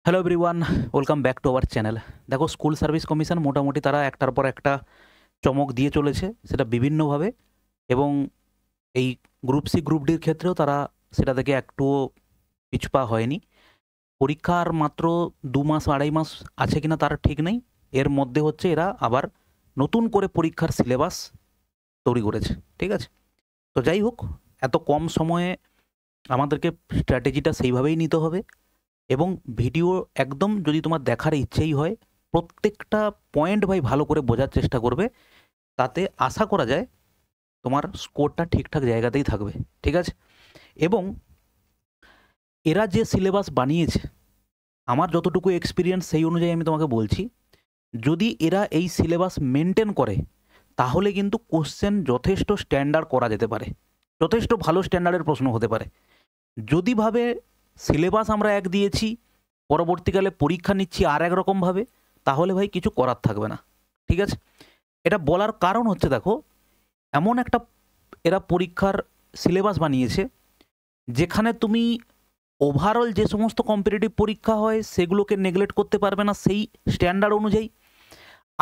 Hello everyone, welcome back to our channel. দেখো, school service commission মোটামুটি তারা একটার পর একটা চমক দিয়ে চলেছে, সেটা বিভিন্নভাবে। এবং এই গ্রুপ সি গ্রুপ ডির ক্ষেত্রেও তারা সেটা থেকে একটুও পিছপা হয়নি। পরীক্ষার মাত্র 2 মাস 2.5 মাস আছে কিনা তার ঠিক নেই। এর মধ্যে হচ্ছে এরা আবার নতুন করে পরীক্ষার সিলেবাস তৈরি করেছে। ঠিক আছে, তো যাই হোক, এত কম সময়ে আমাদেরকে স্ট্র্যাটেজিটা সেইভাবেই নিতে হবে। এবং ভিডিও একদম, যদি তোমার দেখার ইচ্ছেই হয়, প্রত্যেকটা পয়েন্ট ভাই ভালো করে বোঝার চেষ্টা করবে। তাতে আশা করা যায় তোমার স্কোরটা ঠিকঠাক জায়গাতেই থাকবে। ঠিক আছে, এবং এরা যে সিলেবাস বানিয়েছে, আমার যতটুকু এক্সপিরিয়েন্স সেই অনুযায়ী আমি তোমাকে বলছি, যদি এরা এই সিলেবাস মেনটেন করে তাহলে কিন্তু কোশ্চেন যথেষ্ট স্ট্যান্ডার্ড করা যেতে পারে, যথেষ্ট ভালো স্ট্যান্ডার্ডের প্রশ্ন হতে পারে। যদি ভাবে সিলেবাস আমরা এক দিয়েছি, পরবর্তীকালে পরীক্ষা নিচ্ছি আর এক রকমভাবে, তাহলে ভাই কিছু করার থাকবে না। ঠিক আছে, এটা বলার কারণ হচ্ছে, দেখো, এমন একটা এরা পরীক্ষার সিলেবাস বানিয়েছে যেখানে তুমি ওভারঅল যে সমস্ত কম্পিটিটিভ পরীক্ষা হয় সেগুলোকে নেগলেক্ট করতে পারবে না সেই স্ট্যান্ডার্ড অনুযায়ী।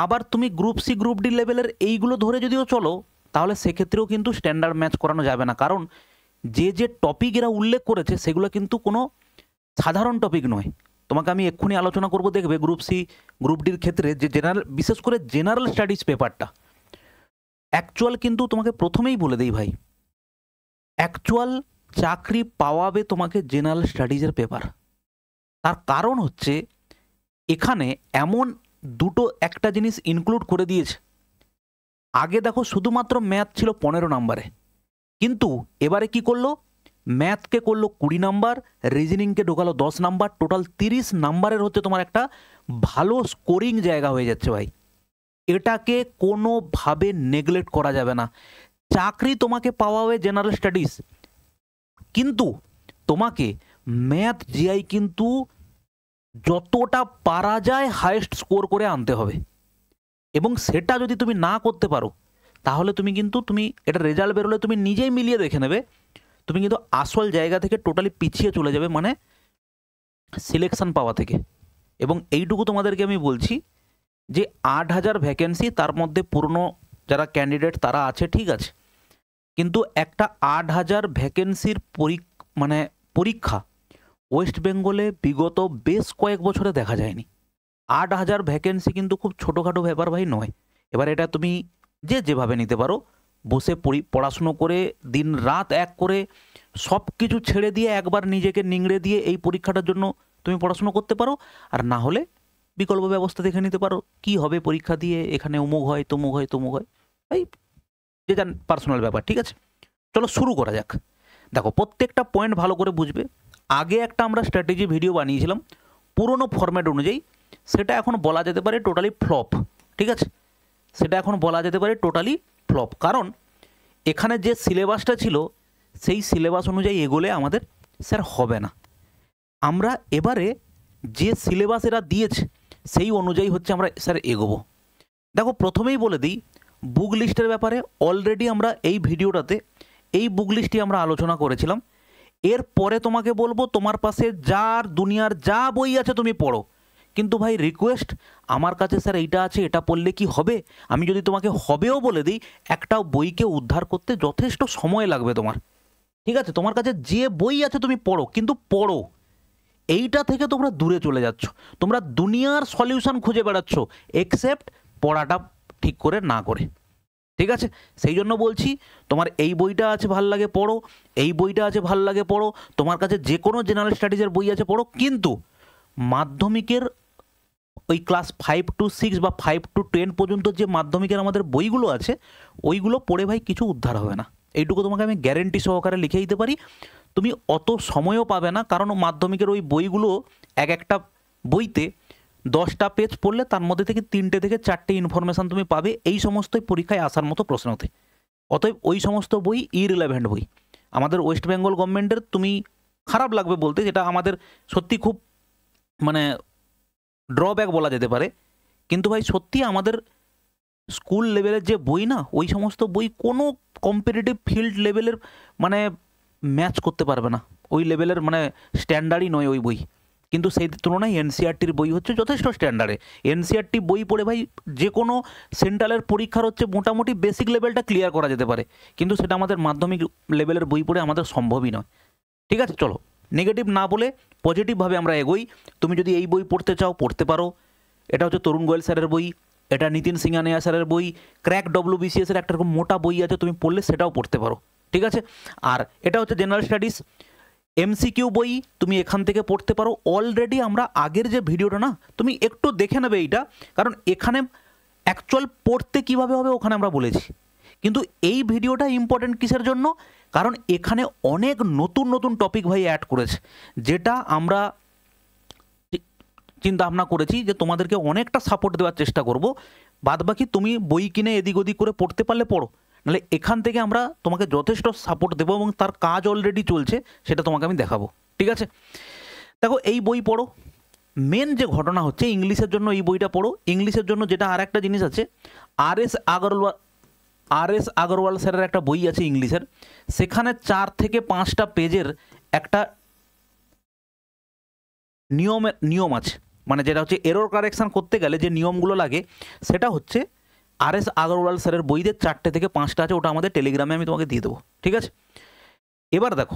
আবার তুমি গ্রুপ সি গ্রুপ ডি লেভেলের এইগুলো ধরে যদিও চলো, তাহলে সেক্ষেত্রেও কিন্তু স্ট্যান্ডার্ড ম্যাচ করানো যাবে না। কারণ যে যে টপিক এরা উল্লেখ করেছে সেগুলো কিন্তু কোনো সাধারণ টপিক নয়। তোমাকে আমি এক্ষুনি আলোচনা করব, দেখবে গ্রুপ সি গ্রুপ ডির ক্ষেত্রে যে জেনারেল, বিশেষ করে জেনারেল স্টাডিজ পেপারটা অ্যাকচুয়াল, কিন্তু তোমাকে প্রথমেই বলে দেই ভাই, অ্যাকচুয়াল চাকরি পাওয়াবে তোমাকে জেনারেল স্টাডিজের পেপার। তার কারণ হচ্ছে এখানে এমন দুটো একটা জিনিস ইনক্লুড করে দিয়েছে। আগে দেখো শুধুমাত্র ম্যাথ ছিল 15 নম্বরে, কিন্তু এবারে কি করলো, ম্যাথকে করলো 20 নম্বর, রিজনিংকে ঢোকালো 10 নম্বর, টোটাল 30 নম্বরের হচ্ছে তোমার একটা ভালো স্কোরিং জায়গা হয়ে যাচ্ছে ভাই। এটাকে কোনোভাবে নেগলেক্ট করা যাবে না। চাকরি তোমাকে পাওয়া হবে জেনারেল স্টাডিজ, কিন্তু তোমাকে ম্যাথ জিআই কিন্তু যতটা পারা যায় হাইয়েস্ট স্কোর করে আনতে হবে। এবং সেটা যদি তুমি না করতে পারো, তাহলে তুমি এটা রেজাল্ট বেরোলে তুমি নিজেই মিলিয়ে দেখে নেবে, তুমি কিন্তু আসল জায়গা থেকে টোটালি পিছিয়ে চলে যাবে, মানে সিলেকশন পাওয়া থেকে। এবং এইটুকু তোমাদেরকে আমি বলছি যে 8,000 ভ্যাকেন্সি, তার মধ্যে পুরনো যারা ক্যান্ডিডেট তারা আছে, ঠিক আছে, কিন্তু একটা 8,000 ভ্যাকেন্সির পরীক্ষা ওয়েস্ট বেঙ্গলে বিগত বেশ কয়েক বছরে দেখা যায়নি। 8,000 ভ্যাকেন্সি কিন্তু খুব ছোটোখাটো ব্যাপার ভাই নয়। এবার এটা তুমি যে যেভাবে নিতে পারো, বসে পড়াশুনো করে দিন রাত এক করে সব কিছু ছেড়ে দিয়ে একবার নিজেকে নিংড়ে দিয়ে এই পরীক্ষাটার জন্য তুমি পড়াশুনো করতে পারো। আর না হলে বিকল্প ব্যবস্থা দেখে নিতে পারো, কি হবে পরীক্ষা দিয়ে, এখানে অমুক হয় তমুক হয় তমুক হয়, এই যে যার পার্সোনাল ব্যাপার। ঠিক আছে, চলো শুরু করা যাক। দেখো, প্রত্যেকটা পয়েন্ট ভালো করে বুঝবে। আগে একটা আমরা স্ট্র্যাটেজি ভিডিও বানিয়েছিলাম পুরনো ফরম্যাট অনুযায়ী, সেটা এখন বলা যেতে পারে টোটালি ফ্লপ। ঠিক আছে, সেটা এখন বলা যেতে পারে টোটালি ফ্লপ, কারণ এখানে যে সিলেবাসটা ছিল সেই সিলেবাস অনুযায়ী এগোলে আমাদের স্যার হবে না। আমরা এবারে যে সিলেবাস এরা দিয়েছে সেই অনুযায়ী হচ্ছে আমরা স্যার এগোবো। দেখো, প্রথমেই বলে দিই, বুক লিস্টের ব্যাপারে অলরেডি আমরা এই ভিডিওটাতে এই বুক লিস্টটি আমরা আলোচনা করেছিলাম। এরপরে তোমাকে বলবো তোমার পাশে যার দুনিয়ার যা বই আছে তুমি পড়ো, কিন্তু ভাই রিকোয়েস্ট, আমার কাছে স্যার এইটা আছে, এটা পড়লে কি হবে, আমি যদি তোমাকে হবেও বলে দিই, একটা বইকে উদ্ধার করতে যথেষ্ট সময় লাগবে তোমার। ঠিক আছে, তোমার কাছে যে বই আছে তুমি পড়ো, কিন্তু পড়ো। এইটা থেকে তোমরা দূরে চলে যাচ্ছ, তোমরা দুনিয়ার সলিউশন খুঁজে বেড়াচ্ছ এক্সেপ্ট পড়াটা ঠিক করে না করে। ঠিক আছে, সেই জন্য বলছি, তোমার এই বইটা আছে ভাল লাগে পড়ো, এই বইটা আছে ভাল লাগে পড়ো, তোমার কাছে যে কোনো জেনারেল স্টাডিজের বই আছে পড়ো, কিন্তু মাধ্যমিকের ওই ক্লাস 5 to 6 বা 5 to 10 পর্যন্ত যে মাধ্যমিকের আমাদের বইগুলো আছে ওইগুলো পড়ে ভাই কিছু উদ্ধার হবে না। এইটুকু তোমাকে আমি গ্যারেন্টি সহকারে লিখে দিতে পারি। তুমি অত সময়ও পাবে না, কারণ মাধ্যমিকের ওই বইগুলো এক একটা বইতে 10টা পেজ পড়লে তার মধ্যে থেকে 3টে থেকে 4টে ইনফরমেশান তুমি পাবে এই সমস্ত পরীক্ষায় আসার মতো প্রশ্নতে। অতএব ওই সমস্ত বই ইররিলেভেন্ট বই। আমাদের ওয়েস্ট বেঙ্গল গভর্নমেন্টের, তুমি খারাপ লাগবে বলতে, যেটা আমাদের সত্যি খুব মানে ড্রব্যাক বলা যেতে পারে, কিন্তু ভাই সত্যি আমাদের স্কুল লেভেলের যে বই না, ওই সমস্ত বই কোনো কম্পিটিটিভ ফিল্ড লেভেলের ম্যাচ করতে পারবে না। ওই লেভেলের স্ট্যান্ডার্ডই নয় ওই বই। কিন্তু সেই তুলনায় এনসিইআরটির বই হচ্ছে যথেষ্ট স্ট্যান্ডার্ডে। এনসিইআরটি বই পড়ে ভাই যে কোনো সেন্ট্রালের পরীক্ষার হচ্ছে মোটামুটি বেসিক লেভেলটা ক্লিয়ার করা যেতে পারে, কিন্তু সেটা আমাদের মাধ্যমিক লেভেলের বই পড়ে আমাদের সম্ভবই নয়। ঠিক আছে, চলো নেগেটিভ না বলে পজিটিভভাবে আমরা এগোই। তুমি যদি এই বই পড়তে চাও পড়তে পারো। এটা হচ্ছে তরুণ গোয়েল স্যারের বই, এটা নিতিন সিংহানিয়া স্যারের বই, ক্র্যাক WBCS এর একটা এরকম মোটা বই আছে, তুমি পড়লে সেটাও পড়তে পারো। ঠিক আছে, আর এটা হচ্ছে জেনারেল স্টাডিজ MCQ বই, তুমি এখান থেকে পড়তে পারো। অলরেডি আমরা আগের যে ভিডিওটা না, তুমি একটু দেখে নেবে এইটা, কারণ এখানে অ্যাকচুয়াল পড়তে কিভাবে হবে ওখানে আমরা বলেছি। কিন্তু এই ভিডিওটা ইম্পর্টেন্ট কিসের জন্য? কারণ এখানে অনেক নতুন নতুন টপিক ভাই অ্যাড করেছে, যেটা আমরা চিন্তা ভাবনা করেছি যে তোমাদেরকে অনেকটা সাপোর্ট দেওয়ার চেষ্টা করব। বাদবাকি তুমি বই কিনে এদিক ওদিক করে পড়তে পারলে পড়ো, নাহলে এখান থেকে আমরা তোমাকে যথেষ্ট সাপোর্ট দেবো এবং তার কাজ অলরেডি চলছে, সেটা তোমাকে আমি দেখাবো। ঠিক আছে, দেখো এই বই পড়ো। মেন যে ঘটনা হচ্ছে ইংলিশের জন্য এই বইটা পড়ো। ইংলিশের জন্য যেটা আর একটা জিনিস আছে, আর এস আগরওয়াল স্যারের একটা বই আছে ইংলিশের, সেখানে 4 থেকে 5টা পেজের একটা নিয়ম আছে, মানে যেটা হচ্ছে এরর কারেকশান করতে গেলে যে নিয়মগুলো লাগে, সেটা হচ্ছে আর.এস. আগরওয়াল স্যারের বইতে 4টে থেকে 5টা আছে, ওটা আমাদের টেলিগ্রামে আমি তোমাকে দিয়ে দেবো। ঠিক আছে, এবার দেখো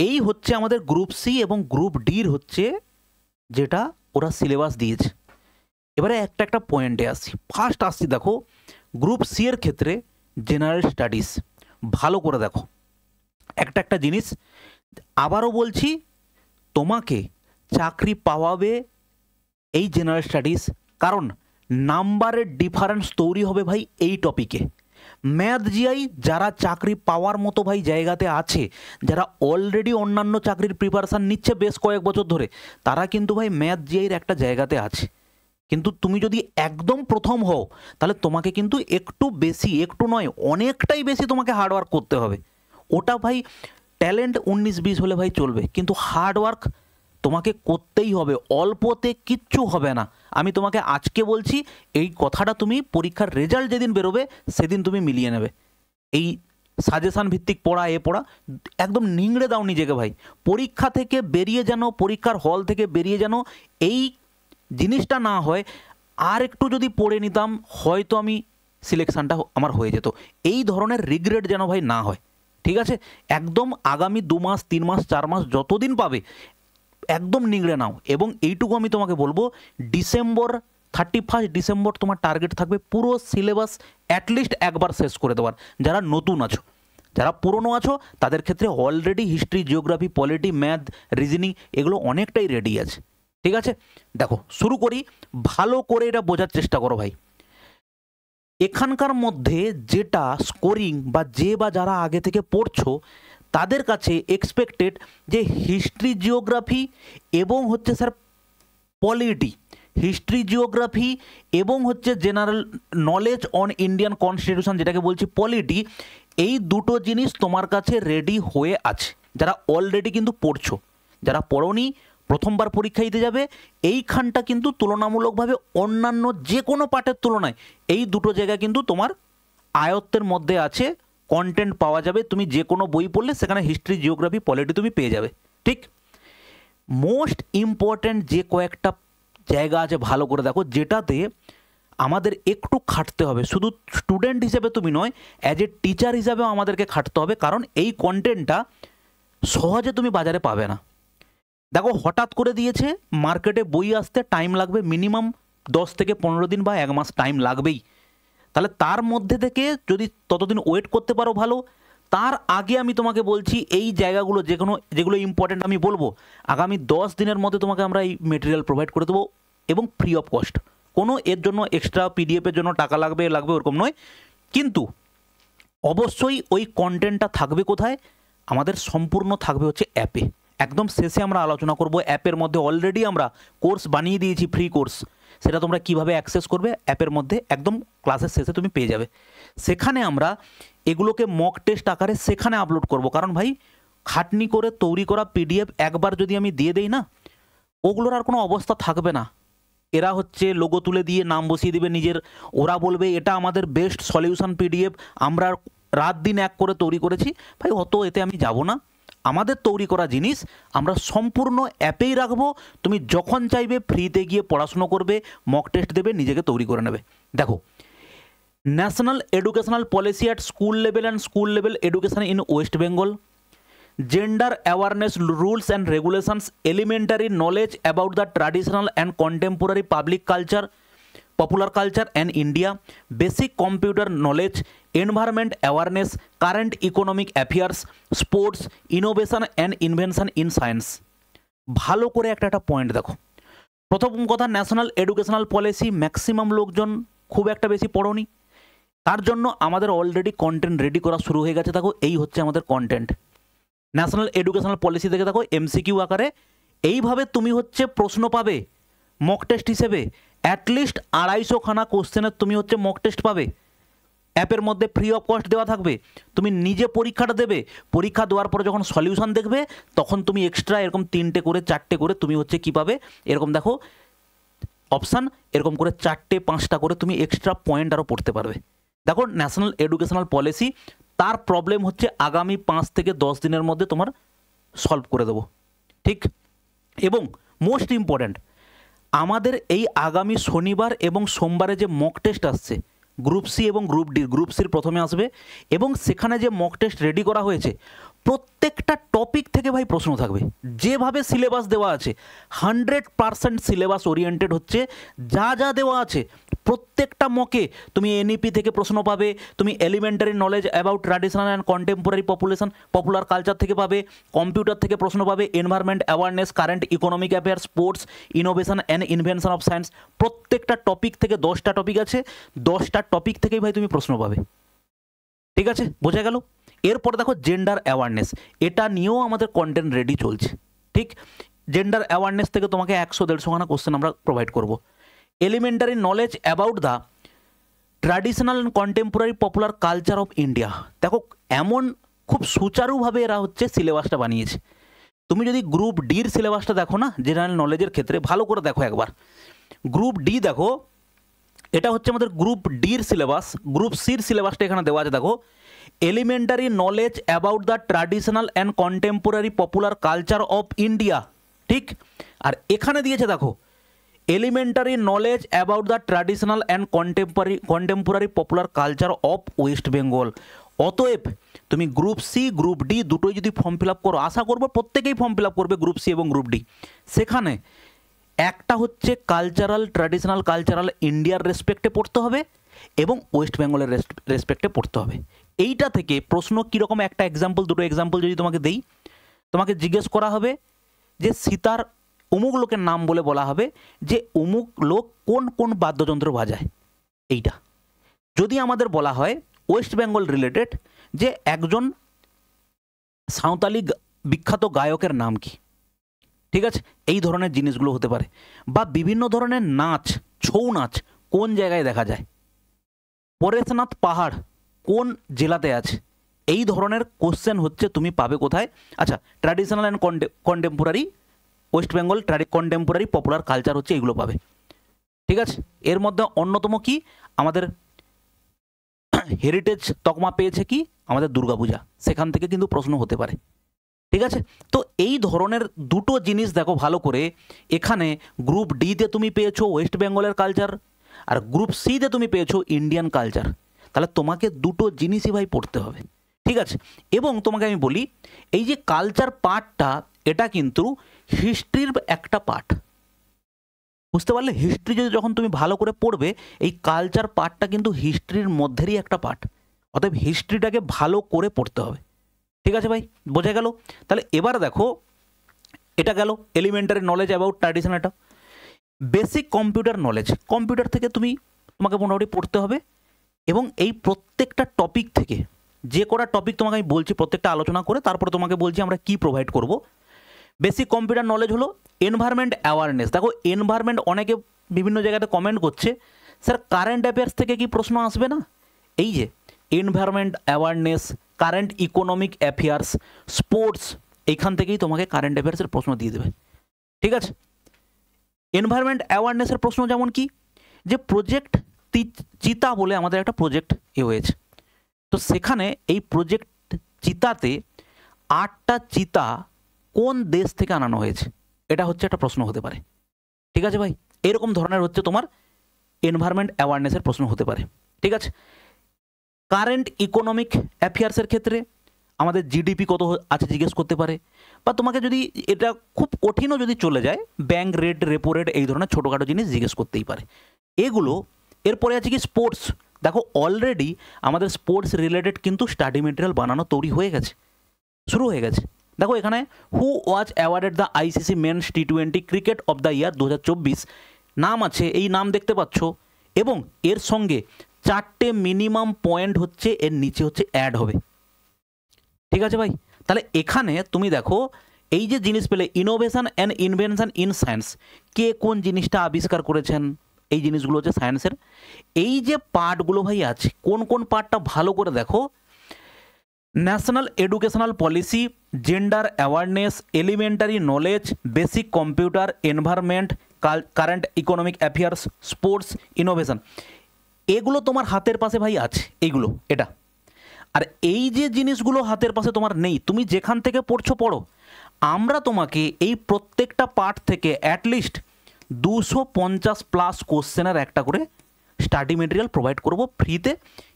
এই হচ্ছে আমাদের গ্রুপ সি এবং গ্রুপ ডির হচ্ছে যেটা ওরা সিলেবাস দিয়েছে। এবারে একটা একটা পয়েন্টে আসছি। ফার্স্ট আসছি, দেখো গ্রুপ সি এর ক্ষেত্রে জেনারেল স্টাডিজ ভালো করে দেখো। একটা জিনিস আবারও বলছি, তোমাকে চাকরি পাওয়াবে এই জেনারেল স্টাডিজ, কারণ নাম্বারের ডিফারেন্স তৈরি হবে ভাই এই টপিকে। ম্যাথ জিআই যারা চাকরি পাওয়ার মতো ভাই জায়গাতে আছে, যারা অলরেডি অন্যান্য চাকরির প্রিপারেশান নিচ্ছে বেশ কয়েক বছর ধরে, তারা কিন্তু ভাই ম্যাথ জিআইয়ের একটা জায়গাতে আছে। কিন্তু তুমি যদি একদম প্রথম হও, তাহলে তোমাকে কিন্তু একটু বেশি, একটু নয় অনেকটাই বেশি তোমাকে হার্ডওয়ার্ক করতে হবে। ওটা ভাই ট্যালেন্ট 19-20 হলে ভাই চলবে, কিন্তু হার্ডওয়ার্ক তোমাকে করতেই হবে, অল্পতে কিচ্ছু হবে না। আমি তোমাকে আজকে বলছি, এই কথাটা তুমি পরীক্ষার রেজাল্ট যেদিন বেরোবে সেদিন তুমি মিলিয়ে নেবে। এই সাজেশান ভিত্তিক পড়া পড়া একদম নিংড়ে দাও নিজেকে ভাই। পরীক্ষা থেকে বেরিয়ে যেন, পরীক্ষার হল থেকে বেরিয়ে যেন এই জিনিসটা না হয়, আর একটু যদি পড়ে নিতাম হয়তো আমি সিলেকশানটা আমার হয়ে যেত, এই ধরনের রিগ্রেট যেন ভাই না হয়। ঠিক আছে, একদম আগামী 2 মাস 3 মাস 4 মাস যতদিন পাবে একদম নিংড়ে নাও। এবং এইটুকু আমি তোমাকে বলবো, 31 ডিসেম্বর তোমার টার্গেট থাকবে পুরো সিলেবাস অ্যাটলিস্ট একবার শেষ করে দেওয়ার। যারা নতুন আছো, যারা পুরনো আছো, তাদের ক্ষেত্রে already history, geography, polity, math, reasoning এগুলো অনেকটাই রেডি আছে। ঠিক আছে, দেখো শুরু করি, ভালো করে এটা বোঝার চেষ্টা করো ভাই। এখানকার মধ্যে যেটা স্কোরিং বা যারা আগে থেকে পড়ছো তাদের কাছে এক্সপেক্টেড যে হিস্ট্রি, জিওগ্রাফি এবং হচ্ছে স্যার পলিটি, হিস্ট্রি, জিওগ্রাফি এবং হচ্ছে general knowledge on Indian constitution যেটাকে বলছি পলিটি, এই দুটো জিনিস তোমার কাছে রেডি হয়ে আছে। যারা অলরেডি কিন্তু পড়ছো, যারা পড়োনি প্রথমবার পরীক্ষা দিতে যাবে, এইখানটা কিন্তু তুলনামূলকভাবে অন্যান্য যে কোনো পাঠের তুলনায় এই দুটো জায়গা কিন্তু তোমার আয়ত্তের মধ্যে আছে, কন্টেন্ট পাওয়া যাবে। তুমি যে কোনো বই পড়লে সেখানে হিস্ট্রি, জিওগ্রাফি, পলিটি তুমি পেয়ে যাবে। ঠিক, মোস্ট ইম্পর্ট্যান্ট যে কয়েকটা জায়গা আছে ভালো করে দেখো, যেটাতে আমাদের একটু খাটতে হবে। শুধু স্টুডেন্ট হিসেবে তুমি নয়, অ্যাজ এ টিচার হিসাবেও আমাদেরকে খাটতে হবে, কারণ এই কন্টেন্টটা সহজে তুমি বাজারে পাবে না। দেখো হঠাৎ করে দিয়েছে, মার্কেটে বই আসতে টাইম লাগবে মিনিমাম 10 থেকে 15 দিন বা 1 মাস টাইম লাগবেই। তাহলে তার মধ্যে থেকে যদি ততদিন ওয়েট করতে পারো ভালো। তার আগে আমি তোমাকে বলছি এই জায়গাগুলো যেগুলো ইম্পর্টেন্ট আমি বলবো, আগামী 10 দিনের মধ্যে তোমাকে আমরা এই মেটেরিয়াল প্রোভাইড করে দেবো এবং ফ্রি অফ কস্ট। কোনো এর জন্য এক্সট্রা পিডিএফের জন্য টাকা লাগবে ওরকম নয়, কিন্তু অবশ্যই ওই কন্টেন্টটা থাকবে কোথায়? আমাদের সম্পূর্ণ থাকবে হচ্ছে অ্যাপে। একদম শেষে আমরা আলোচনা করব অ্যাপের মধ্যে অলরেডি আমরা কোর্স বানিয়ে দিয়েছি, ফ্রি কোর্স, সেটা তোমরা কিভাবে অ্যাক্সেস করবে অ্যাপের মধ্যে একদম ক্লাসের শেষে তুমি পেয়ে যাবে। সেখানে আমরা এগুলোকে মক টেস্ট আকারে সেখানে আপলোড করব, কারণ ভাই খাটনি করে তৈরি করা পিডিএফ একবার যদি আমি দিয়ে দেই না, ওগুলোর আর কোনো অবস্থা থাকবে না। এরা হচ্ছে লোগো তুলে দিয়ে নাম বসিয়ে দেবে নিজের, ওরা বলবে এটা আমাদের বেস্ট সলিউশন পিডিএফ, আমরা রাত দিন এক করে তৈরি করেছি। ভাই অত এতে আমি যাব না, আমাদের তৈরি করা জিনিস আমরা সম্পূর্ণ অ্যাপেই রাখবো, তুমি যখন চাইবে ফ্রিতে গিয়ে পড়াশুনো করবে, মক টেস্ট দেবে, নিজেকে তৈরি করে নেবে। দেখো, national educational policy at school level and school level education in West Bengal, gender awareness rules and regulations, elementary knowledge about the traditional and contemporary public culture popular culture and India, basic computer knowledge, environment awareness, current economic affairs, sports, innovation and invention in science। ভালো করে একটা point দেখো। প্রথম কথা, national educational policy maximum লোকজন খুব একটা বেশি পড়োনি, তার জন্য আমাদের অলরেডি কন্টেন্ট রেডি করা শুরু হয়ে গেছে। দেখো, এই হচ্ছে আমাদের কন্টেন্ট। ন্যাশনাল এডুকেশনাল পলিসি থেকে দেখো এমসিকিউ আকারে এইভাবে তুমি হচ্ছে প্রশ্ন পাবে মক টেস্ট হিসেবে। অ্যাটলিস্ট 250 খানা কোশ্চেনের তুমি হচ্ছে মক টেস্ট পাবে, অ্যাপের মধ্যে ফ্রি অফ কস্ট দেওয়া থাকবে। তুমি নিজে পরীক্ষাটা দেবে, পরীক্ষা দেওয়ার পরে যখন সলিউশন দেখবে তখন তুমি এক্সট্রা এরকম 3টে করে 4টে করে তুমি হচ্ছে কী পাবে, এরকম দেখো অপশান, এরকম করে 4টে 5টা করে তুমি এক্সট্রা পয়েন্ট আরও পড়তে পারবে। দেখো, ন্যাশনাল এডুকেশনাল পলিসি, তার প্রবলেম হচ্ছে আগামী 5 থেকে 10 দিনের মধ্যে তোমার সলভ করে দেবো, ঠিক। এবং মোস্ট ইম্পর্ট্যান্ট, আমাদের এই আগামী শনিবার এবং সোমবারে যে মক টেস্ট আসছে গ্রুপ সি এবং গ্রুপ ডি, গ্রুপ সির প্রথমে আসবে এবং সেখানে যে মক টেস্ট রেডি করা হয়েছে প্রত্যেকটা টপিক থেকে ভাই প্রশ্ন থাকবে। যেভাবে সিলেবাস দেওয়া আছে 100% সিলেবাস ওরিয়েন্টেড হচ্ছে, যা যা দেওয়া আছে প্রত্যেকটা মকে তুমি এনইপি থেকে প্রশ্ন পাবে, তুমি elementary knowledge about traditional and contemporary popular culture থেকে পাবে, কম্পিউটার থেকে প্রশ্ন পাবে, environment awareness, current economic affair, sports, innovation and invention of science. প্রত্যেকটা টপিক থেকে 10টা টপিক আছে, 10টা টপিক থেকেই ভাই তুমি প্রশ্ন পাবে, ঠিক আছে, বোঝা গেল। এরপর দেখো জেন্ডার অ্যাওয়ারনেস, এটা নিয়েও আমাদের কন্টেন্ট রেডি চলছে, ঠিক। জেন্ডার অ্যাওয়ারনেস থেকে তোমাকে 100-150 খানা কোশ্চেন আমরা প্রোভাইড করব। Elementary knowledge about the traditional and contemporary popular culture of India. দেখো, এমন খুব সুচারুভাবে এরা হচ্ছে সিলেবাসটা বানিয়েছে। তুমি যদি গ্রুপ ডির সিলেবাসটা দেখো না, জেনারেল নলেজের ক্ষেত্রে, ভালো করে দেখো একবার। গ্রুপ ডি দেখো, এটা হচ্ছে আমাদের গ্রুপ ডির সিলেবাস। গ্রুপ সির সিলেবাসটা এখানে দেওয়া আছে, দেখো elementary knowledge about the traditional and contemporary popular culture of India, ঠিক। আর এখানে দিয়েছে দেখো elementary knowledge about the traditional and contemporary popular culture of West Bengal. অতএব তুমি গ্রুপ সি গ্রুপ ডি দুটোই যদি ফর্ম ফিল আপ করো, আশা করবো প্রত্যেকেই ফর্ম ফিল আপ করবে গ্রুপ সি এবং গ্রুপ ডি, সেখানে একটা হচ্ছে কালচারাল ট্র্যাডিশনাল কালচারাল ইন্ডিয়ার রেসপেক্টে পড়তে হবে এবং ওয়েস্ট বেঙ্গলের রেসপেক্টে পড়তে হবে। এইটা থেকে প্রশ্ন কীরকম, একটা এক্সাম্পল, দুটো এক্সাম্পল যদি তোমাকে দেই, তোমাকে জিজ্ঞেস করা হবে যে সীতার অমুক লোকের নাম বলে বলা হবে যে অমুক লোক কোন কোন বাদ্যযন্ত্র বাজায়। এইটা যদি আমাদের বলা হয় ওয়েস্ট বেঙ্গল রিলেটেড, যে একজন সাঁওতালি বিখ্যাত গায়কের নাম কি, ঠিক আছে, এই ধরনের জিনিসগুলো হতে পারে। বা বিভিন্ন ধরনের নাচ, ছৌ নাচ কোন জায়গায় দেখা যায়, পরেশনাথ পাহাড় কোন জেলাতে আছে, এই ধরনের কোশ্চেন হচ্ছে তুমি পাবে কোথায়। আচ্ছা, traditional and contemporary West Bengal contemporary popular culture হচ্ছে এইগুলো পাবে, ঠিক আছে। এর মধ্যে অন্যতম কি আমাদের হেরিটেজ তকমা পেয়েছে কি আমাদের দুর্গাপূজা, সেখান থেকে কিন্তু প্রশ্ন হতে পারে, ঠিক আছে। তো এই ধরনের দুটো জিনিস দেখো ভালো করে, এখানে গ্রুপ ডিতে তুমি পেয়েছো ওয়েস্ট বেঙ্গলের কালচার আর গ্রুপ সিতে তুমি পেয়েছো ইন্ডিয়ান কালচার, তাহলে তোমাকে দুটো জিনিসই ভাই পড়তে হবে, ঠিক আছে। এবং তোমাকে আমি বলি, এই যে কালচার পার্টটা, এটা কিন্তু হিস্ট্রির একটা পার্ট, বুঝতে পারলে। হিস্ট্রি যদি যখন তুমি ভালো করে পড়বে, এই কালচার পার্টটা কিন্তু হিস্ট্রির মধ্যেরই একটা পার্ট, অতএব হিস্ট্রিটাকে ভালো করে পড়তে হবে, ঠিক আছে ভাই, বোঝা গেল। তাহলে এবার দেখো, এটা গেল এলিমেন্টারি নলেজ অ্যাবাউট ট্র্যাডিশন। এটা বেসিক কম্পিউটার নলেজ, কম্পিউটার থেকে তোমাকে মোটামুটি পড়তে হবে এবং এই প্রত্যেকটা টপিক থেকে যে কটা টপিক তোমাকে আমি বলছি প্রত্যেকটা আলোচনা করে তারপরে তোমাকে বলছি আমরা কি প্রোভাইড করব। বেসিক কম্পিউটার নলেজ হলো এনভায়রনমেন্ট অ্যাওয়ারনেস। দেখো এনভায়রনমেন্ট অনেকে বিভিন্ন জায়গাতে কমেন্ট করছে, স্যার কারেন্ট অ্যাফেয়ার্স থেকে কি প্রশ্ন আসবে না? এই যে environment awareness, current economic affairs, sports, এইখান থেকেই তোমাকে কারেন্ট অ্যাফেয়ার্সের প্রশ্ন দিয়ে দেবে, ঠিক আছে। এনভায়রনমেন্ট অ্যাওয়ারনেসের প্রশ্ন যেমন কি, যে প্রজেক্ট চিতা বলে আমাদের একটা প্রজেক্ট হয়েছে, তো সেখানে এই প্রজেক্ট চিতাতে 8টা চিতা কোন দেশ থেকে আনানো হয়েছে, এটা হচ্ছে একটা প্রশ্ন হতে পারে। ঠিক আছে ভাই, এরকম ধরনের হচ্ছে তোমার এনভায়রনমেন্ট অ্যাওয়ারনেসের প্রশ্ন হতে পারে। ঠিক আছে, কারেন্ট ইকোনমিক অ্যাফেয়ার্সের ক্ষেত্রে আমাদের জিডিপি কত আছে জিজ্ঞেস করতে পারে, বা তোমাকে যদি এটা খুব কঠিনও যদি চলে যায়, ব্যাংক রেট, রেপো রেট, এই ধরনের ছোটোখাটো জিনিস জিজ্ঞেস করতেই পারে এগুলো। এরপরে আছে কি স্পোর্টস। দেখো অলরেডি আমাদের স্পোর্টস রিলেটেড কিন্তু স্টাডি মেটেরিয়াল বানানো তৈরি হয়ে গেছে, শুরু হয়ে গেছে। দেখো এখানে who was awarded the ICC men's টি20 ক্রিকেট অফ দ্য ইয়ার 2024 নাম আছে, এই নাম দেখতে পাচ্ছ, এবং এর সঙ্গে 4টে মিনিমাম পয়েন্ট হচ্ছে এর নিচে হচ্ছে অ্যাড হবে। ঠিক আছে ভাই, তাহলে এখানে তুমি দেখো এই যে জিনিস পেলে, innovation and invention in science, কে কোন জিনিসটা আবিষ্কার করেছেন, এই জিনিসগুলো হচ্ছে সায়েন্সের। এই যে পার্টগুলো ভাই আছে, কোন কোন পার্টটা ভালো করে দেখো, national educational policy, gender awareness, elementary knowledge, basic computer, environment, current economic affairs, sports, innovation, এগুলো তোমার হাতের পাশে ভাই আছে, এইগুলো এটা। আর এই যে জিনিসগুলো হাতের পাশে তোমার নেই, তুমি যেখান থেকে পড়ছো পড়ো, আমরা তোমাকে এই প্রত্যেকটা পার্ট থেকে অ্যাটলিস্ট 250+ কোশ্চেনের একটা করে স্টাডি মেটেরিয়াল প্রোভাইড করব ফ্রিতে।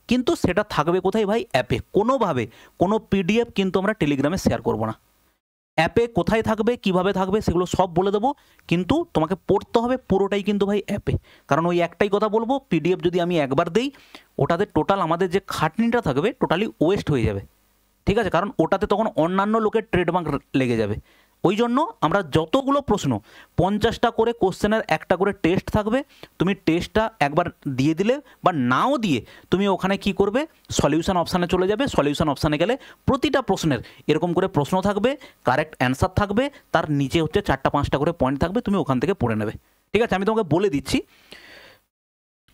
কিন্তু সেটা থাকবে কোথায় ভাই? অ্যাপে। কোনোভাবে কোনো পিডিএফ কিন্তু আমরা টেলিগ্রামে শেয়ার করব না। অ্যাপে কোথায় থাকবে, কিভাবে থাকবে, সেগুলো সব বলে দেবো, কিন্তু তোমাকে পড়তে হবে পুরোটাই কিন্তু ভাই অ্যাপে। কারণ ওই একটাই কথা বলবো, পিডিএফ যদি আমি একবার দিই, ওটাতে টোটাল আমাদের যে খাটনিটা থাকবে টোটালি ওয়েস্ট হয়ে যাবে। ঠিক আছে, কারণ ওটাতে তখন অন্যান্য লোকের ট্রেডমার্ক লেগে যাবে। ওই জন্য আমরা যতগুলো প্রশ্ন, 50টা করে কোশ্চেনের একটা করে টেস্ট থাকবে, তুমি টেস্টটা একবার দিয়ে দিলে বা নাও দিয়ে তুমি ওখানে কি করবে, সলিউশন অপশানে চলে যাবে। সলিউশন অপশানে গেলে প্রতিটা প্রশ্নের এরকম করে প্রশ্ন থাকবে, কারেক্ট অ্যান্সার থাকবে, তার নিচে হচ্ছে 4টা-5টা করে পয়েন্ট থাকবে, তুমি ওখান থেকে পড়ে নেবে। ঠিক আছে, আমি তোমাকে বলে দিচ্ছি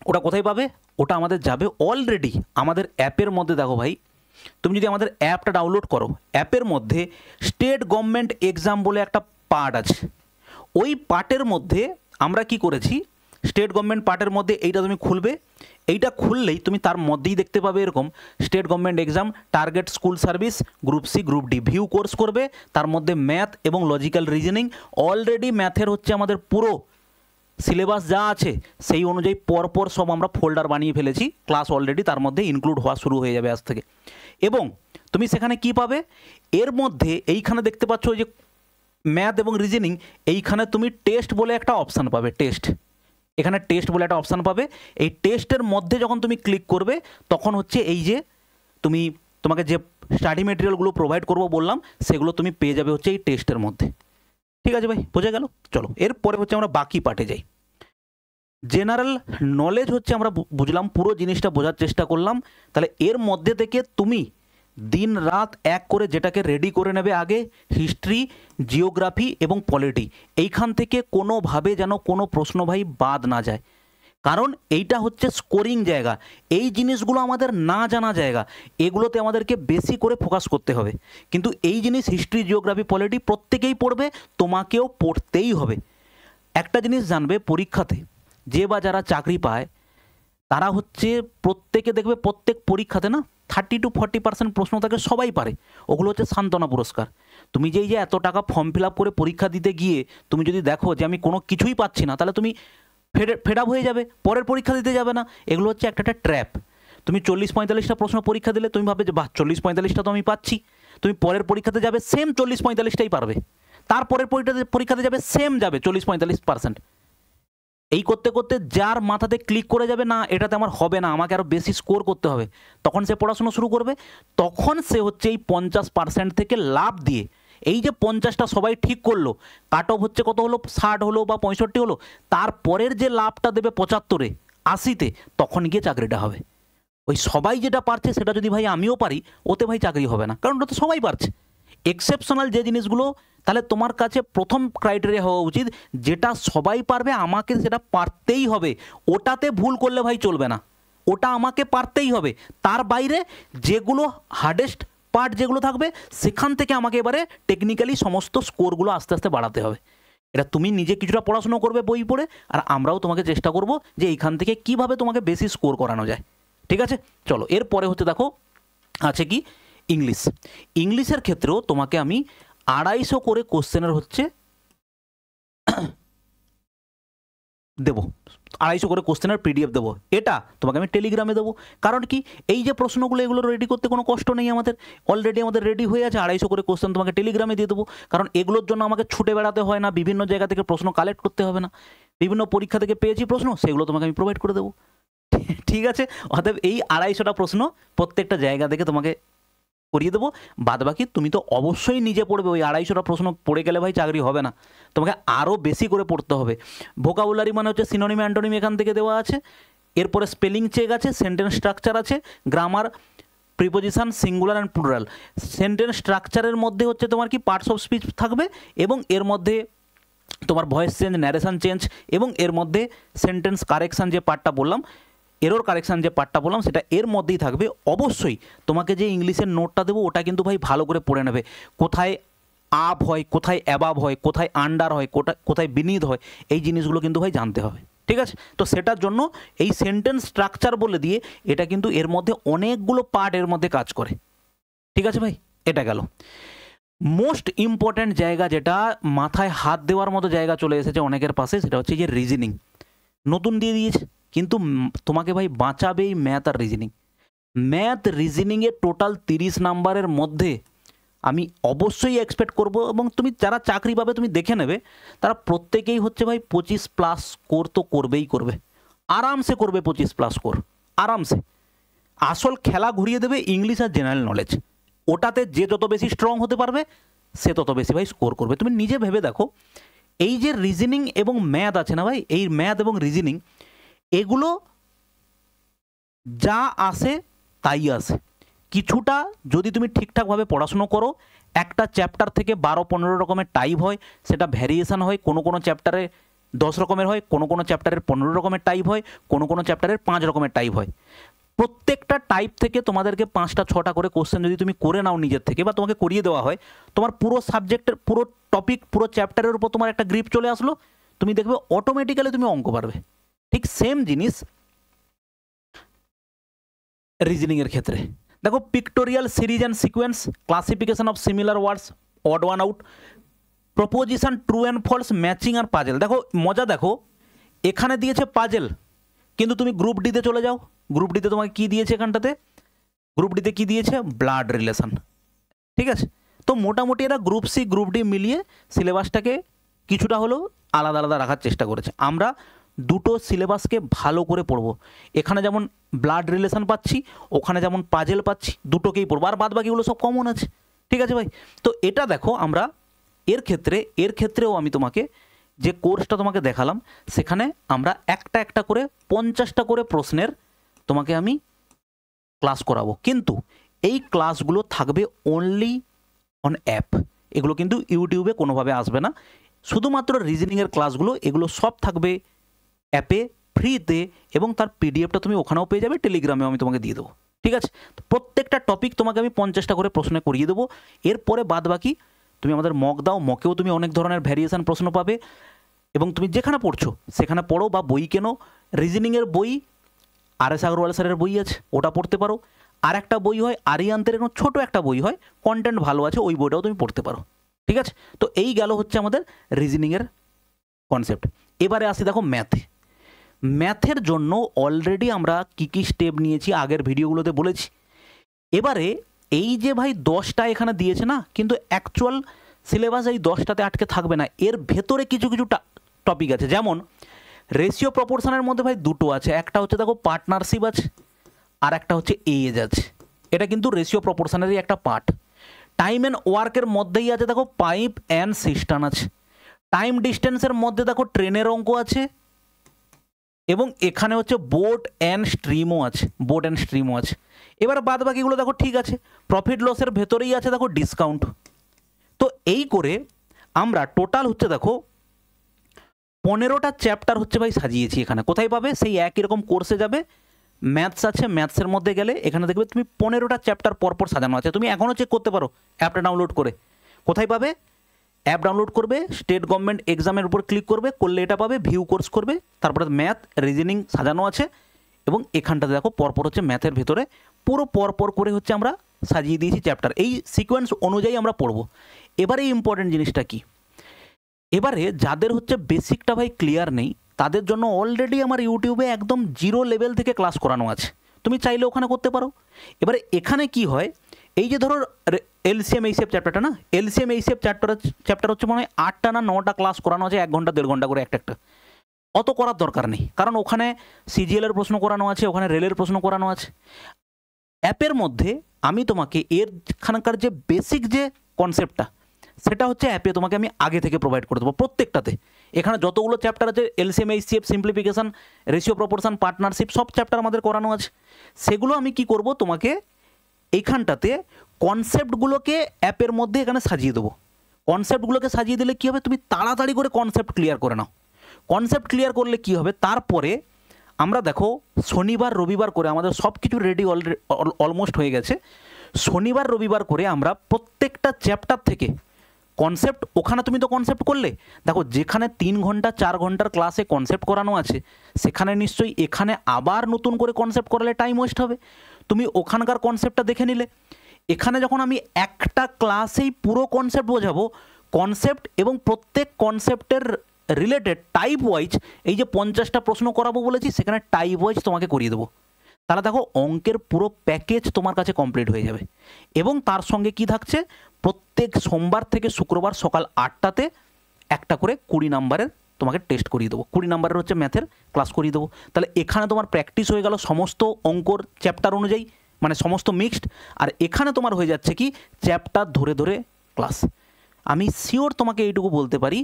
ওটা কোথায় পাবে। ওটা আমাদের যাবে অলরেডি আমাদের অ্যাপের মধ্যে। দেখো ভাই, তুমি যদি আমাদের অ্যাপটা ডাউনলোড করো, অ্যাপের মধ্যে স্টেট গভর্নমেন্ট এক্সাম বলে একটা পার্ট আছে। ওই পার্টের মধ্যে আমরা কি করেছি, স্টেট গভর্নমেন্ট পার্টের মধ্যে এইটা তুমি খুলবে। এইটা খুললেই তুমি তার মধ্যেই দেখতে পাবে এরকম state government exam, target school service, group C, group D, view course করবে। তার মধ্যে ম্যাথ এবং লজিক্যাল রিজনিং। অলরেডি ম্যাথের হচ্ছে আমাদের পুরো সিলেবাস যা আছে সেই অনুযায়ী পরপর সব আমরা ফোল্ডার বানিয়ে ফেলেছি। ক্লাস অলরেডি তার মধ্যে ইনক্লুড হওয়া শুরু হয়ে যাবে আজ থেকে। এবং তুমি সেখানে কি পাবে, এর মধ্যে এইখানে দেখতে পাচ্ছ যে ম্যাথ এবং রিজনিং, এইখানে তুমি টেস্ট বলে একটা অপশান পাবে। টেস্ট, এখানে টেস্ট বলে একটা অপশান পাবে। এই টেস্টের মধ্যে যখন তুমি ক্লিক করবে, তখন হচ্ছে এই যে তোমাকে যে স্টাডি মেটেরিয়ালগুলো প্রোভাইড করবো বললাম, সেগুলো তুমি পেয়ে যাবে হচ্ছে এই টেস্টের মধ্যে। ঠিক আছে ভাই, বোঝা গেল? চলো এরপরে হচ্ছে আমরা বাকি পার্টে যাই। জেনারেল নলেজ হচ্ছে আমরা বুঝলাম, পুরো জিনিসটা বোঝার চেষ্টা করলাম। তাহলে এর মধ্যে থেকে তুমি দিন রাত এক করে যেটাকে রেডি করে নেবে আগে, হিস্ট্রি, জিওগ্রাফি এবং পলিটি। এইখান থেকে কোনোভাবে যেন কোনো প্রশ্ন ভাই বাদ না যায়, কারণ এইটা হচ্ছে স্কোরিং জায়গা। এই জিনিসগুলো আমাদের না জানা জায়গা, এগুলোতে আমাদেরকে বেশি করে ফোকাস করতে হবে। কিন্তু এই জিনিস হিস্ট্রি, জিওগ্রাফি, পলিটি প্রত্যেকেই পড়বে, তোমাকেও পড়তেই হবে। একটা জিনিস জানবে, পরীক্ষাতে যে বা যারা চাকরি পায় তারা হচ্ছে প্রত্যেকে দেখবে প্রত্যেক পরীক্ষাতে না 30-40% প্রশ্ন থাকে, সবাই পারে। ওগুলো হচ্ছে সান্ত্বনা পুরস্কার। তুমি যে এত টাকা ফর্ম ফিল আপ করে পরীক্ষা দিতে গিয়ে তুমি যদি দেখো যে আমি কোনো কিছুই পাচ্ছি না, তাহলে তুমি ফেড আপ হয়ে যাবে, পরের পরীক্ষা দিতে যাবে না। এগুলো হচ্ছে একটা ট্র্যাপ। তুমি 40-45টা প্রশ্ন পরীক্ষা দিলে তুমি ভাবে যে বাহ 40-45টা তো আমি পাচ্ছি, তুমি পরের পরীক্ষাতে যাবে সেম 40-45টাই পারবে, তারপরের পরীক্ষাতে যাবে সেম যাবে 40-45%। এই করতে করতে যার মাথাতে ক্লিক করে যাবে না এটাতে আমার হবে না, আমাকে আরও বেশি স্কোর করতে হবে, তখন সে পড়াশোনা শুরু করবে। তখন সে হচ্ছে এই 50% থেকে লাভ দিয়ে, এই যে 50টা সবাই ঠিক করলো, কাট অফ হচ্ছে কত হলো, 60 হলো বা 65 হলো, তারপরের যে লাভটা দেবে 75-এ 80-তে, তখন গিয়ে চাকরিটা হবে। ওই সবাই যেটা পারছে সেটা যদি ভাই আমিও পারি, ওতে ভাই চাকরি হবে না, কারণ ওটা তো সবাই পারছে। এক্সেপশনাল যে জিনিসগুলো, তাহলে তোমার কাছে প্রথম ক্রাইটেরিয়া হওয়া উচিত যেটা সবাই পারবে, আমাকে সেটা পারতেই হবে। ওটাতে ভুল করলে ভাই চলবে না, ওটা আমাকে পারতেই হবে। তার বাইরে যেগুলো হার্ডেস্ট পার্ট যেগুলো থাকবে, সেখান থেকে আমাকে এবারে টেকনিক্যালি সমস্ত স্কোরগুলো আস্তে আস্তে বাড়াতে হবে। এটা তুমি নিজে কিছুটা পড়াশুনো করবে বই পড়ে, আর আমরাও তোমাকে চেষ্টা করব যে এইখান থেকে কিভাবে তোমাকে বেশি স্কোর করানো যায়। ঠিক আছে, চলো এরপরে হচ্ছে দেখো আছে কি ইংলিশ, ইংলিশের ক্ষেত্রেও তোমাকে আমি 250 করে কোশ্চেনের হচ্ছে দেবো, 250 করে কোশ্চেনের পিডিএফ দেবো। এটা তোমাকে আমি টেলিগ্রামে দেবো। কারণ কি, এই যে প্রশ্নগুলো এগুলো রেডি করতে কোনো কষ্ট নেই আমাদের, অলরেডি আমাদের রেডি হয়ে আছে। 250 করে কোশ্চেন তোমাকে টেলিগ্রামে দিয়ে দেবো। কারণ এগুলোর জন্য আমাকে ছুটে বেড়াতে হয় না, বিভিন্ন জায়গা থেকে প্রশ্ন কালেক্ট করতে হবে না, বিভিন্ন পরীক্ষা থেকে পেয়েছি প্রশ্ন, সেগুলো তোমাকে আমি প্রোভাইড করে দেবো। ঠিক আছে, অতএব এই 250টা প্রশ্ন প্রত্যেকটা জায়গা থেকে তোমাকে করিয়ে দেবো। বাদবাকি তুমি তো অবশ্যই নিজে পড়বে। ওই 250টা প্রশ্ন পড়ে গেলে ভাই চাকরি হবে না, তোমাকে আরও বেশি করে পড়তে হবে। ভোকাবুলারি মানে হচ্ছে সিনোনিম অ্যান্টোনিম এখান থেকে দেওয়া আছে, এরপরে স্পেলিং চেক আছে, সেন্টেন্স স্ট্রাকচার আছে, grammar, preposition, singular and plural. Sentence স্ট্রাকচারের মধ্যে হচ্ছে তোমার কি পার্টস অফ স্পিচ থাকবে, এবং এর মধ্যে তোমার ভয়েস চেঞ্জ, ন্যারেশন চেঞ্জ, এবং এর মধ্যে সেন্টেন্স কারেকশান যে পার্টটা বললাম, এরর কারেকশান যে পার্টটা বললাম, সেটা এর মধ্যেই থাকবে। অবশ্যই তোমাকে যে ইংলিশের নোটটা দেবো ওটা কিন্তু ভাই ভালো করে পড়ে নেবে। কোথায় আপ হয়, কোথায় অ্যাবাভ হয়, কোথায় আন্ডার হয়, কোথায় বিনিথ হয়, এই জিনিসগুলো কিন্তু ভাই জানতে হবে। ঠিক আছে, তো সেটার জন্য এই সেন্টেন্স স্ট্রাকচার বলে দিয়ে এটা কিন্তু এর মধ্যে অনেকগুলো পার্ট এর মধ্যে কাজ করে। ঠিক আছে ভাই, এটা গেল। মোস্ট ইম্পর্ট্যান্ট জায়গা, যেটা মাথায় হাত দেওয়ার মতো জায়গা চলে এসেছে অনেকের পাশে, সেটা হচ্ছে যে রিজনিং। নতুন দিয়ে দিয়েছে, কিন্তু তোমাকে ভাই বাঁচাবে এই ম্যাথ আর রিজনিং। ম্যাথ রিজনিংয়ে টোটাল 30 নাম্বারের মধ্যে আমি অবশ্যই এক্সপেক্ট করব, এবং তুমি যারা চাকরি পাবে তুমি দেখে নেবে, তারা প্রত্যেকেই হচ্ছে ভাই 25+ স্কোর তো করবেই করবে, আরামসে করবে 25+ স্কোর আরামসে। আসল খেলা ঘুরিয়ে দেবে ইংলিশ আর জেনারেল নলেজ। ওটাতে যে যত বেশি স্ট্রং হতে পারবে সে তত বেশি ভাই স্কোর করবে। তুমি নিজে ভেবে দেখো, এই যে রিজনিং এবং ম্যাথ আছে না ভাই, এই ম্যাথ এবং রিজনিং এগুলো যা আসে তাই আসে। কিছুটা যদি তুমি ঠিকঠাকভাবে পড়াশুনো করো, একটা চ্যাপ্টার থেকে 12-15 রকমের টাইপ হয়, সেটা ভ্যারিয়েশান হয়, কোনো কোনো চ্যাপ্টারে 10 রকমের হয়, কোনো কোনো চ্যাপ্টারের 15 রকমের টাইপ হয়, কোনো কোনো চ্যাপ্টারের 5 রকমের টাইপ হয়। প্রত্যেকটা টাইপ থেকে তোমাদেরকে 5টা-6টা করে কোশ্চেন যদি তুমি করে নাও নিজের থেকে, বা তোমাকে করিয়ে দেওয়া হয়, তোমার পুরো সাবজেক্টের, পুরো টপিক, পুরো চ্যাপ্টারের উপর তোমার একটা গ্রিপ চলে আসলো, তুমি দেখবে অটোমেটিক্যালি তুমি অঙ্ক পারবে। ঠিক সেম জিনিস রিজনিংয়ের ক্ষেত্রে। দেখো, pictorial series and sequence, classification of similar words, odd one out, proposition, true and false, matching আর পাজেল। দেখো মজা, দেখো এখানে দিয়েছে পাজেল, কিন্তু তুমি গ্রুপ ডিতে চলে যাও, গ্রুপ ডিতে তোমাকে কী দিয়েছে, এখানটাতে গ্রুপ ডিতে কী দিয়েছে, ব্লাড রিলেশন। ঠিক আছে, তো মোটামুটি এরা গ্রুপ সি গ্রুপ ডি মিলিয়ে সিলেবাসটাকে কিছুটা হলেও আলাদা আলাদা রাখার চেষ্টা করেছে। আমরা দুটো সিলেবাসকে ভালো করে পড়ব। এখানে যেমন ব্লাড রিলেশন পাচ্ছি, ওখানে যেমন পাজেল পাচ্ছি, দুটোকেই পড়বো, আর বাদ বাকিগুলো সব কমন আছে। ঠিক আছে ভাই, তো এটা দেখো আমরা এর ক্ষেত্রেও আমি তোমাকে যে কোর্সটা তোমাকে দেখালাম, সেখানে আমরা একটা একটা করে 50টা করে প্রশ্নের তোমাকে আমি ক্লাস করাবো। কিন্তু এই ক্লাসগুলো থাকবে অনলি অন অ্যাপ, এগুলো কিন্তু ইউটিউবে কোনোভাবে আসবে না। শুধুমাত্র রিজনিংয়ের ক্লাসগুলো, এগুলো সব থাকবে অ্যাপে ফ্রিতে, এবং তার পিডিএফটা তুমি ওখানেও পেয়ে যাবে, টেলিগ্রামেও আমি তোমাকে দিয়ে দেবো। ঠিক আছে, তো প্রত্যেকটা টপিক তোমাকে আমি 50টা করে প্রশ্ন করিয়ে দেবো। এরপরে বাদ বাকি তুমি আমাদের মক দাও, মকেও তুমি অনেক ধরনের ভ্যারিয়েশন প্রশ্ন পাবে, এবং তুমি যেখানে পড়ছো সেখানে পড়ো, বা বই কেনো। রিজনিংয়ের বই আর.এস. আগরওয়াল স্যারের বই আছে, ওটা পড়তে পারো। আর একটা বই হয় আরিয়ান্তের, কোনো ছোটো একটা বই হয়, কন্টেন্ট ভালো আছে, ওই বইটাও তুমি পড়তে পারো। ঠিক আছে, তো এই গেল হচ্ছে আমাদের রিজনিংয়ের কনসেপ্ট। এবারে আসি দেখো ম্যাথে। ম্যাথের জন্য অলরেডি আমরা কী স্টেপ নিয়েছি আগের ভিডিওগুলোতে বলেছি। এবারে এই যে ভাই 10টা এখানে দিয়েছে না, কিন্তু অ্যাকচুয়াল সিলেবাস এই 10টাতে আটকে থাকবে না, এর ভেতরে কিছু কিছু টপিক আছে। যেমন রেশিও প্রপোর্শনের মধ্যে ভাই দুটো আছে, একটা হচ্ছে দেখো পার্টনারশিপ আছে, আর একটা হচ্ছে এজ আছে। এটা কিন্তু রেশিও প্রপোর্শনেরই একটা পার্ট। টাইম অ্যান্ড ওয়ার্কের মধ্যেই আছে দেখো পাইপ অ্যান্ড সিস্টার্ন আছে। টাইম ডিস্টেন্সের মধ্যে দেখো ট্রেনের অঙ্ক আছে, এবং এখানে হচ্ছে বোট অ্যান্ড স্ট্রিমও আছে, এবার বাদ বাকিগুলো দেখো ঠিক আছে। প্রফিট লসের ভেতরেই আছে দেখো ডিসকাউন্ট। তো এই করে আমরা টোটাল হচ্ছে দেখো 15টা চ্যাপ্টার হচ্ছে ভাই সাজিয়েছি এখানে। কোথায় পাবে, সেই একই রকম কোর্সে যাবে, ম্যাথস আছে, ম্যাথসের মধ্যে গেলে এখানে দেখবে তুমি 15টা চ্যাপ্টার পরপর সাজানো আছে। তুমি এখনও চেক করতে পারো অ্যাপটা ডাউনলোড করে। কোথায় পাবে, অ্যাপ ডাউনলোড করবে, স্টেট গভর্নমেন্ট এক্সামের উপর ক্লিক করলে এটা পাবে, ভিউ কোর্স করবে, তারপরে ম্যাথ রিজনিং সাজানো আছে, এবং এখানটাতে দেখো পরপর হচ্ছে ম্যাথের ভেতরে পুরো পরপর করে হচ্ছে আমরা সাজিয়ে দিয়েছি চ্যাপ্টার, এই সিকোয়েন্স অনুযায়ী আমরা পড়ব। এবারে ইম্পর্টেন্ট জিনিসটা কি, এবারে যাদের হচ্ছে বেসিকটা ভাই ক্লিয়ার নেই তাদের জন্য অলরেডি আমার ইউটিউবে একদম জিরো লেভেল থেকে ক্লাস করানো আছে, তুমি চাইলে ওখানে করতে পারো। এবারে এখানে কি হয়, এই যে ধরো এলসিএম এইচএফ চ্যাপ্টারটা না, এলসিএম এইচএফ চ্যাপ্টার হচ্ছে মনে হয় 8টা না 9টা ক্লাস করানো আছে, 1 ঘন্টা 1.5 ঘন্টা করে একটা। অত করার দরকার নেই, কারণ ওখানে সিজিএলের প্রশ্ন করানো আছে, ওখানে রেলের প্রশ্ন করানো আছে। অ্যাপের মধ্যে আমি তোমাকে এরখানকার যে বেসিক যে কনসেপ্টটা সেটা হচ্ছে অ্যাপে তোমাকে আমি আগে থেকে প্রোভাইড করে দেবো প্রত্যেকটাতে। এখানে যতগুলো চ্যাপ্টার আছে LCM HCF, simplification, ratio proportion, partnership, সব চ্যাপ্টার আমাদের করানো আছে। সেগুলো আমি কি করব, তোমাকে এইখানটাতে কনসেপ্টগুলোকে অ্যাপের মধ্যে এখানে সাজিয়ে দেবো। কনসেপ্টগুলোকে সাজিয়ে দিলে কী হবে, তুমি তাড়াতাড়ি করে কনসেপ্ট ক্লিয়ার করে নাও। কনসেপ্ট ক্লিয়ার করলে কি হবে, তারপরে আমরা দেখো শনিবার রবিবার করে আমাদের সব কিছু রেডি অলমোস্ট হয়ে গেছে। শনিবার রবিবার করে আমরা প্রত্যেকটা চ্যাপ্টার থেকে কনসেপ্ট, ওখানে তুমি তো কনসেপ্ট করলে, দেখো যেখানে 3 ঘন্টা 4 ঘন্টার ক্লাসে কনসেপ্ট করানো আছে সেখানে নিশ্চয়ই এখানে আবার নতুন করে কনসেপ্ট করালে টাইম ওয়েস্ট হবে। তুমি ওখানকার কনসেপ্টটা দেখে নিলে, এখানে যখন আমি একটা ক্লাসেই পুরো কনসেপ্ট বোঝাবো, কনসেপ্ট এবং প্রত্যেক কনসেপ্টের রিলেটেড টাইপ ওয়াইজ এই যে 50টা প্রশ্ন করাবো বলেছি সেখানে টাইপ ওয়াইজ তোমাকে করিয়ে দেবো। তাহলে দেখো অঙ্কের পুরো প্যাকেজ তোমার কাছে কমপ্লিট হয়ে যাবে। এবং তার সঙ্গে কি থাকছে, প্রত্যেক সোমবার থেকে শুক্রবার সকাল 8টাতে একটা করে 20 নাম্বারের তোমাকে টেস্ট করিয়ে দেবো, 20 নাম্বারের হচ্ছে ম্যাথের ক্লাস করিয়ে দেবো। তাহলে এখানে তোমার প্র্যাকটিস হয়ে গেল সমস্ত অঙ্কর চ্যাপ্টার অনুযায়ী, মানে সমস্ত মিক্সড। আর এখানে তোমার হয়ে যাচ্ছে কি চ্যাপ্টার ধরে ধরে ক্লাস। আমি শিওর তোমাকে এইটুকু বলতে পারি,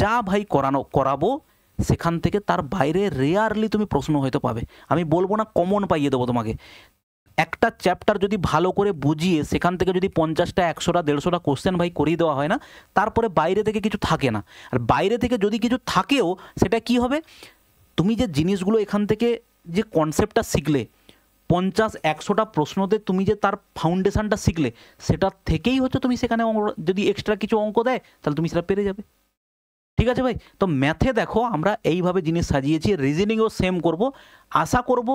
যা ভাই করাবো সেখান থেকে তার বাইরে রেয়ারলি তুমি প্রশ্ন হয়তো পাবে। আমি বলবো না কমন পাইয়ে দেবো তোমাকে। একটা চ্যাপ্টার যদি ভালো করে বুঝিয়ে সেখান থেকে যদি 50টা 100টা 150টা কোশ্চেন ভাই করিয়ে দেওয়া হয় না, তারপরে বাইরে থেকে কিছু থাকে না। আর বাইরে থেকে যদি কিছু থাকেও সেটা কি হবে, তুমি যে জিনিসগুলো এখান থেকে যে কনসেপ্টটা শিখলে 50-100টা প্রশ্নতে তুমি যে তার ফাউন্ডেশনটা শিখলে, সেটা থেকেই হচ্ছে তুমি সেখানে যদি এক্সট্রা কিছু অঙ্ক দেয় তাহলে তুমি সেটা পেরে যাবে। ঠিক আছে ভাই, তো ম্যাথে দেখো আমরা এইভাবে জিনিস সাজিয়েছি, রিজনিংও সেম করব। আশা করব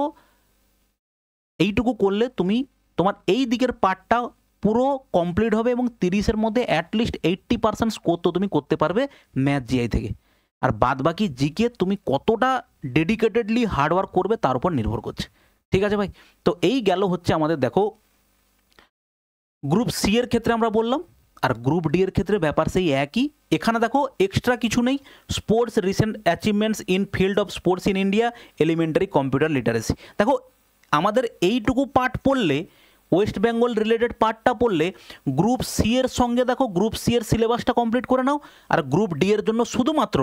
এইটুকু করলে তুমি তোমার এই দিকের পার্টটা পুরো কমপ্লিট হবে এবং 30-এর মধ্যে অ্যাটলিস্ট 80% স্কোর তো তুমি করতে পারবে ম্যাথ জিআই থেকে। আর বাদ বাকি জিকে তুমি কতটা ডেডিকেটেডলি হার্ডওয়ার্ক করবে তার উপর নির্ভর করছে। ঠিক আছে ভাই, তো এই গেল হচ্ছে আমাদের দেখো গ্রুপ সি এর ক্ষেত্রে আমরা বললাম, আর গ্রুপ ডি এর ক্ষেত্রে ব্যাপার সেই একই। এখানে দেখো এক্সট্রা কিছু নেই, sports recent achievements in field of sports in India, elementary computer literacy. দেখো আমাদের এইটুকু পার্ট পড়লে, ওয়েস্ট বেঙ্গল রিলেটেড পার্টটা পড়লে, গ্রুপ সি এর সঙ্গে দেখো গ্রুপ সি এর সিলেবাসটা কমপ্লিট করে নাও, আর গ্রুপ ডি এর জন্য শুধুমাত্র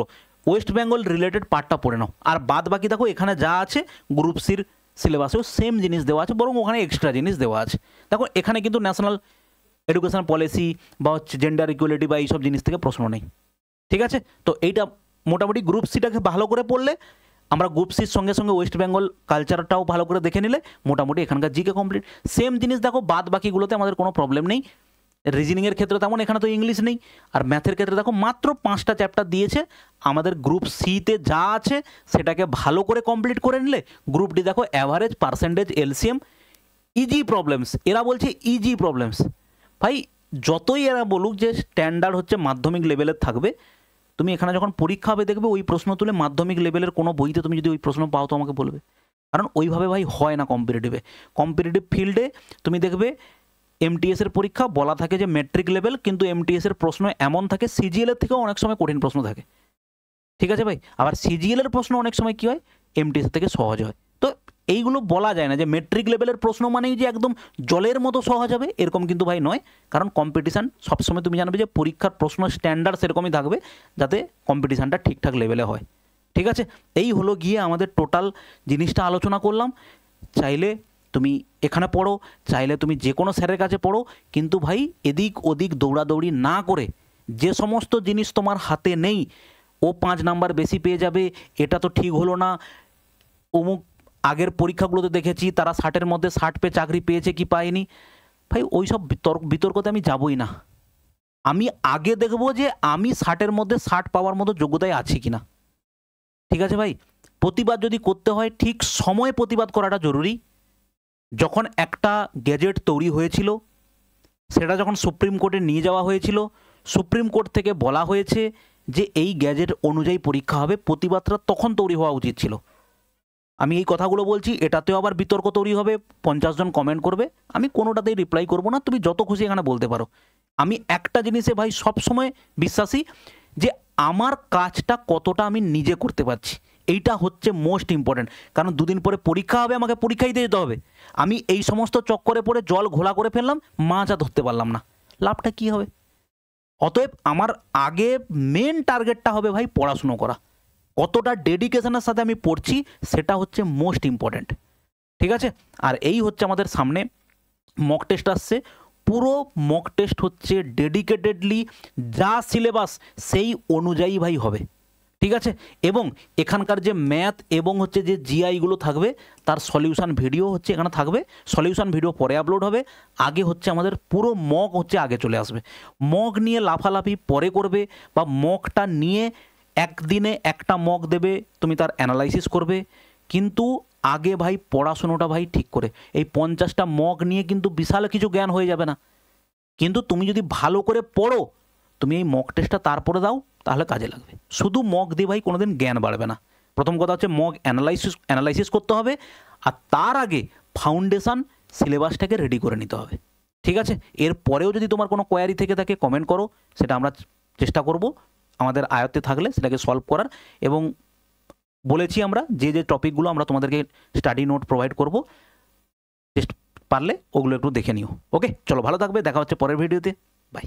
ওয়েস্ট বেঙ্গল রিলেটেড পার্টটা পড়ে নাও। আর বাদ বাকি দেখো এখানে যা আছে গ্রুপ সির সিলেবাসেও সেম জিনিস দেওয়া আছে, বরং ওখানে এক্সট্রা জিনিস দেওয়া আছে। দেখো এখানে কিন্তু ন্যাশনাল এডুকেশন পলিসি বা হচ্ছে জেন্ডার ইকুয়ালিটি বা এইসব জিনিস থেকে প্রশ্ন নেই। ঠিক আছে, তো এইটা মোটামুটি গ্রুপ সিটাকে ভালো করে পড়লে, আমরা গ্রুপ সির সঙ্গে সঙ্গে ওয়েস্ট বেঙ্গল কালচারটাও ভালো করে দেখে নিলে মোটামুটি এখানকার জিকে কমপ্লিট। সেম জিনিস দেখো বাদ বাকিগুলোতে আমাদের কোনো প্রবলেম নেই। রিজনিংয়ের ক্ষেত্রে তেমন এখানে তো ইংলিশ নেই, আর ম্যাথের ক্ষেত্রে দেখো মাত্র 5টা চ্যাপ্টার দিয়েছে। আমাদের গ্রুপ সিতে যা আছে সেটাকে ভালো করে কমপ্লিট করে নিলে গ্রুপ ডি দেখো average, percentage, LCM, easy problems. এরা বলছে ইজি প্রবলেমস, ভাই যতই এরা বলুক যে স্ট্যান্ডার্ড হচ্ছে মাধ্যমিক লেভেলের থাকবে, তুমি এখানে যখন পরীক্ষা হবে দেখবে ওই প্রশ্ন তুলে মাধ্যমিক লেভেলের কোনো বইতে তুমি যদি ওই প্রশ্ন পাও তো আমাকে বলবে, কারণ ওইভাবে ভাই হয় না কম্পিটিটিভে। কম্পিটিটিভ ফিল্ডে তুমি দেখবে এমটিএসের পরীক্ষা বলা থাকে যে মেট্রিক লেভেল, কিন্তু এমটিএসের প্রশ্ন এমন থাকে সিজিএলের থেকেও অনেক সময় কঠিন প্রশ্ন থাকে। ঠিক আছে ভাই, আবার সিজিএলের প্রশ্ন অনেক সময় কী হয় এমটিএস থেকে সহজ হয়। তো এইগুলো বলা যায় না যে মেট্রিক লেভেলের প্রশ্ন মানেই যে একদম জলের মতো সহজ হবে, এরকম কিন্তু ভাই নয়। কারণ কম্পিটিশান সবসময় তুমি জানবে যে পরীক্ষার প্রশ্ন স্ট্যান্ডার্ড সেরকমই থাকবে যাতে কম্পিটিশানটা ঠিকঠাক লেভেলে হয়। ঠিক আছে, এই হলো গিয়ে আমাদের টোটাল জিনিসটা আলোচনা করলাম। চাইলে তুমি এখানে পড়ো, চাইলে তুমি যে কোনো স্যারের কাছে পড়ো, কিন্তু ভাই এদিক ওদিক দৌড়াদৌড়ি না করে যে সমস্ত জিনিস তোমার হাতে নেই, ও 5 নাম্বার বেশি পেয়ে যাবে, এটা তো ঠিক হলো না, অমুক আগের পরীক্ষাগুলোতে দেখেছি তারা 60-এর মধ্যে 60 পেয়ে চাকরি পেয়েছে কি পায়নি, ভাই ওই সব বিতর্কতে আমি যাবই না। আমি আগে দেখব যে আমি 60-এর মধ্যে 60 পাওয়ার মতো যোগ্যতায় আছি কিনা। ঠিক আছে ভাই, প্রতিবাদ যদি করতে হয় ঠিক সময়ে প্রতিবাদ করাটা জরুরি। যখন একটা গ্যাজেট তৈরি হয়েছিল, সেটা যখন সুপ্রিম কোর্টে নিয়ে যাওয়া হয়েছিল, সুপ্রিম কোর্ট থেকে বলা হয়েছে যে এই গ্যাজেট অনুযায়ী পরীক্ষা হবে, প্রতিবাদটা তখন তৈরি হওয়া উচিত ছিল। আমি এই কথাগুলো বলছি, এটাতেও আবার বিতর্ক তৈরি হবে, 50 জন কমেন্ট করবে, আমি কোনোটাতেই রিপ্লাই করব না, তুমি যত খুশি এখানে বলতে পারো। আমি একটা জিনিসে ভাই সবসময় বিশ্বাসী যে আমার কাজটা কতটা আমি নিজে করতে পারছি, এইটা হচ্ছে মোস্ট ইম্পর্ট্যান্ট। কারণ দুদিন পরে পরীক্ষা হবে, আমাকে পরীক্ষাই দিয়ে যেতে হবে। আমি এই সমস্ত চক্করে পড়ে জল ঘোলা করে ফেললাম, মাছ আর ধরতে পারলাম না, লাভটা কী হবে? অতএব আমার আগে মেন টার্গেটটা হবে ভাই পড়াশুনো করা, কতটা ডেডিকেশনের সাথে আমি পড়ছি সেটা হচ্ছে মোস্ট ইম্পর্ট্যান্ট। ঠিক আছে? আর এই হচ্ছে আমাদের সামনে মক টেস্ট আসছে, পুরো মক টেস্ট হচ্ছে ডেডিকেটেডলি যা সিলেবাস সেই অনুযায়ী ভাই হবে। ঠিক আছে? এবং এখানকার যে ম্যাথ এবং হচ্ছে যে জিআইগুলো থাকবে তার সলিউশন ভিডিও হচ্ছে এখানে থাকবে, সলিউশন ভিডিও পরে আপলোড হবে। আগে হচ্ছে আমাদের পুরো মক হচ্ছে আগে চলে আসবে, মক নিয়ে লাফালাফি পরে করবে, বা মকটা নিয়ে একদিনে একটা মক দেবে, তুমি তার অ্যানালাইসিস করবে, কিন্তু আগে ভাই পড়াশুনোটা ভাই ঠিক করে। এই 50টা মক নিয়ে কিন্তু বিশাল কিছু জ্ঞান হয়ে যাবে না, কিন্তু তুমি যদি ভালো করে পড়ো, তুমি এই মক টেস্টটা তারপরে দাও, তাহলে কাজে লাগবে। শুধু মক দিয়ে ভাই কোনোদিন জ্ঞান বাড়বে না। প্রথম কথা হচ্ছে মক অ্যানালাইসিস করতে হবে, আর তার আগে ফাউন্ডেশন সিলেবাসটাকে রেডি করে নিতে হবে। ঠিক আছে? এরপরেও যদি তোমার কোনো কোয়ারি থেকে থাকে কমেন্ট করো, সেটা আমরা চেষ্টা করব আমাদের আয়ত্তে থাকলে সেটাকে সলভ করার। এবং বলেছি আমরা যে যে টপিকগুলো আমরা তোমাদেরকে স্টাডি নোট প্রোভাইড করব, পারলে ওগুলো একটু দেখে নিও। ওকে, চলো ভালো থাকবে, দেখা হচ্ছে পরের ভিডিওতে, বাই।